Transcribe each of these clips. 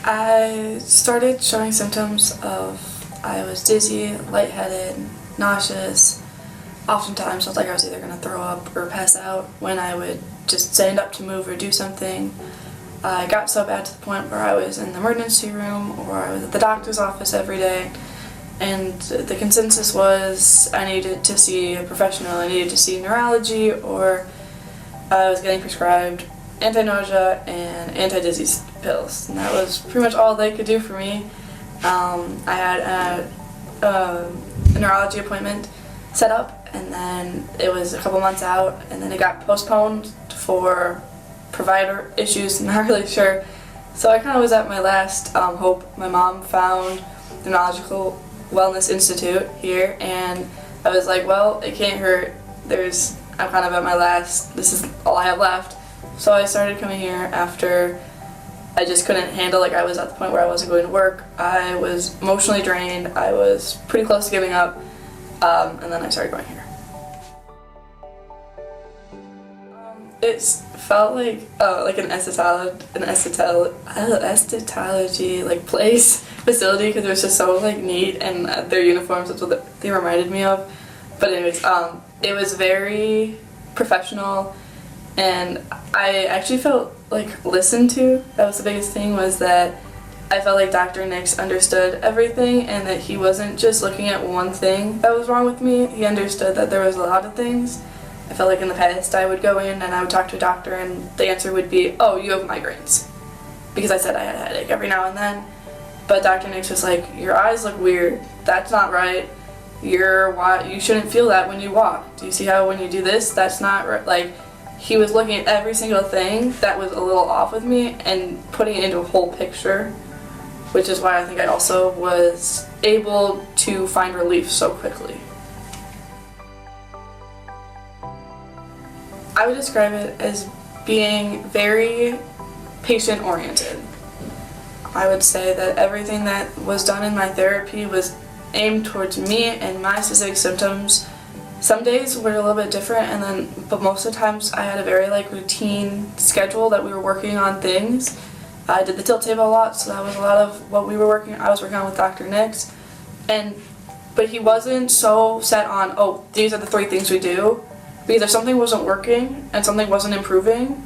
I started showing symptoms of I was dizzy, lightheaded, nauseous. Oftentimes felt like I was either going to throw up or pass out when I would just stand up to move or do something. I got so bad to the point where I was in the emergency room or I was at the doctor's office every day, and the consensus was I needed to see a professional. I needed to see neurology, or I was getting prescribed anti-nausea and anti-dizzy pills, and that was pretty much all they could do for me. I had a neurology appointment set up, and then it was a couple months out, and then it got postponed for provider issues. I'm not really sure. So I kind of was at my last hope. My mom found the Neurologic Wellness Institute here, and I was like, well, it can't hurt. I'm kind of at my last, this is all I have left. So I started coming here after I just couldn't handle, I was at the point where I wasn't going to work. I was emotionally drained. I was pretty close to giving up, and then I started going here. It felt like an esthetology place facility, because it was just so neat, and their uniforms, that's what they reminded me of. But anyways, it was very professional, and I actually felt listened to. That was the biggest thing, was that I felt like Dr. Nix understood everything, and that he wasn't just looking at one thing that was wrong with me. He understood that there was a lot of things. I felt like in the past I would go in and I would talk to a doctor, and the answer would be, oh, you have migraines, because I said I had a headache every now and then. But Dr. Nix was like, your eyes look weird. That's not right. You shouldn't feel that when you walk. Do you see how when you do this, that's not right? He was looking at every single thing that was a little off with me and putting it into a whole picture, which is why I think I also was able to find relief so quickly. I would describe it as being very patient-oriented. I would say that everything that was done in my therapy was aimed towards me and my specific symptoms. Some days were a little bit different, but most of the times I had a very routine schedule that we were working on things. I did the tilt table a lot, so that was a lot of what I was working on with Dr. Nix. But he wasn't so set on, oh, these are the 3 things we do. Because if something wasn't working and something wasn't improving,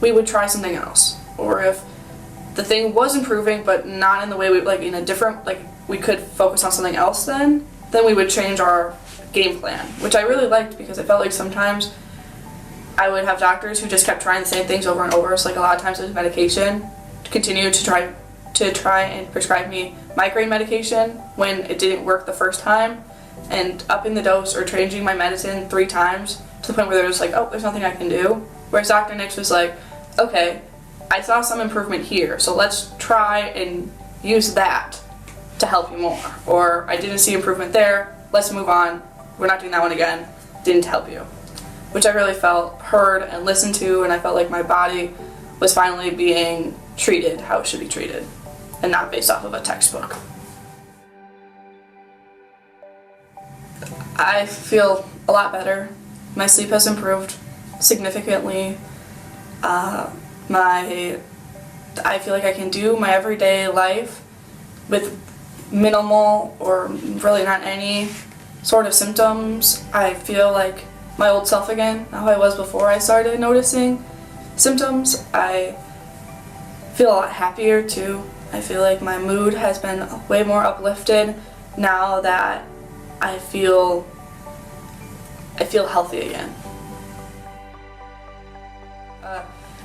we would try something else. Or if the thing was improving but not in the way we could focus on something else, then we would change our game plan, which I really liked, because I felt like sometimes I would have doctors who just kept trying the same things over and over. So a lot of times with medication, to continue to try and prescribe me migraine medication when it didn't work the first time, and upping the dose or changing my medicine 3 times to the point where they're just oh, there's nothing I can do. Whereas Dr. Nix was like, okay, I saw some improvement here, so let's try and use that to help you more. Or I didn't see improvement there, let's move on. We're not doing that one again. Didn't help you. Which I really felt heard and listened to, and I felt like my body was finally being treated how it should be treated, and not based off of a textbook. I feel a lot better. My sleep has improved significantly. I feel like I can do my everyday life with minimal or really not any sort of symptoms. I feel like my old self again, how I was before I started noticing symptoms. I feel a lot happier too. I feel like my mood has been way more uplifted now that I feel healthy again.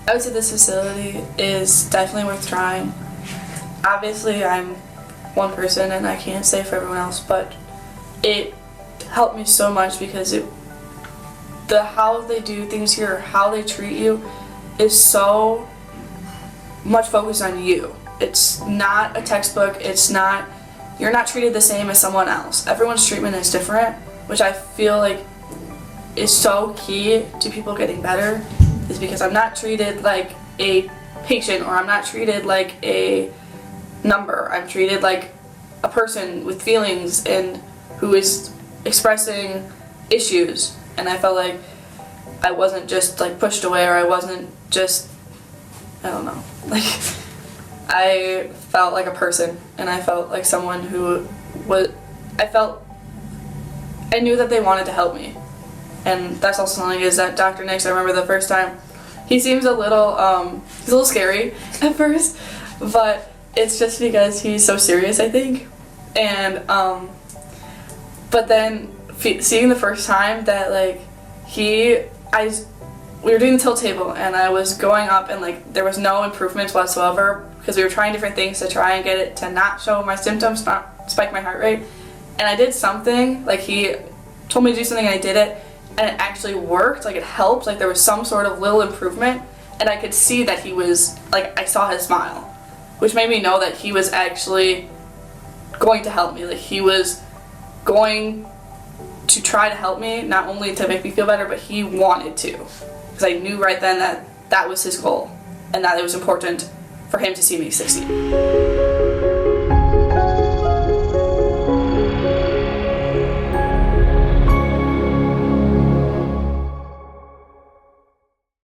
I would say this facility is definitely worth trying. Obviously, I'm one person and I can't say for everyone else, but it helped me so much, because how they do things here, how they treat you, is so much focused on you. It's not a textbook. You're not treated the same as someone else. Everyone's treatment is different, which I feel like is so key to people getting better, is because I'm not treated like a patient, or I'm not treated like a number. I'm treated like a person with feelings and who is expressing issues, and I felt like I wasn't just pushed away, or I wasn't just, I don't know, I felt like a person, and I felt like someone who was, I knew that they wanted to help me. And that's also something is that Dr. Nix, I remember the first time, he seems he's a little scary at first, but it's just because he's so serious, I think. And, but then seeing the first time that, like, we were doing the tilt table, and I was going up, and, like, there was no improvements whatsoever, because we were trying different things to try and get it to not show my symptoms, not spike my heart rate. And I did something, like, he told me to do something, and I did it, and it actually worked, like, it helped, like, there was some sort of little improvement, and I could see that he was, like, I saw his smile, which made me know that he was actually going to help me, like, he was going to try to help me, not only to make me feel better, but he wanted to, because I knew right then that that was his goal, and that it was important for him to see me succeed.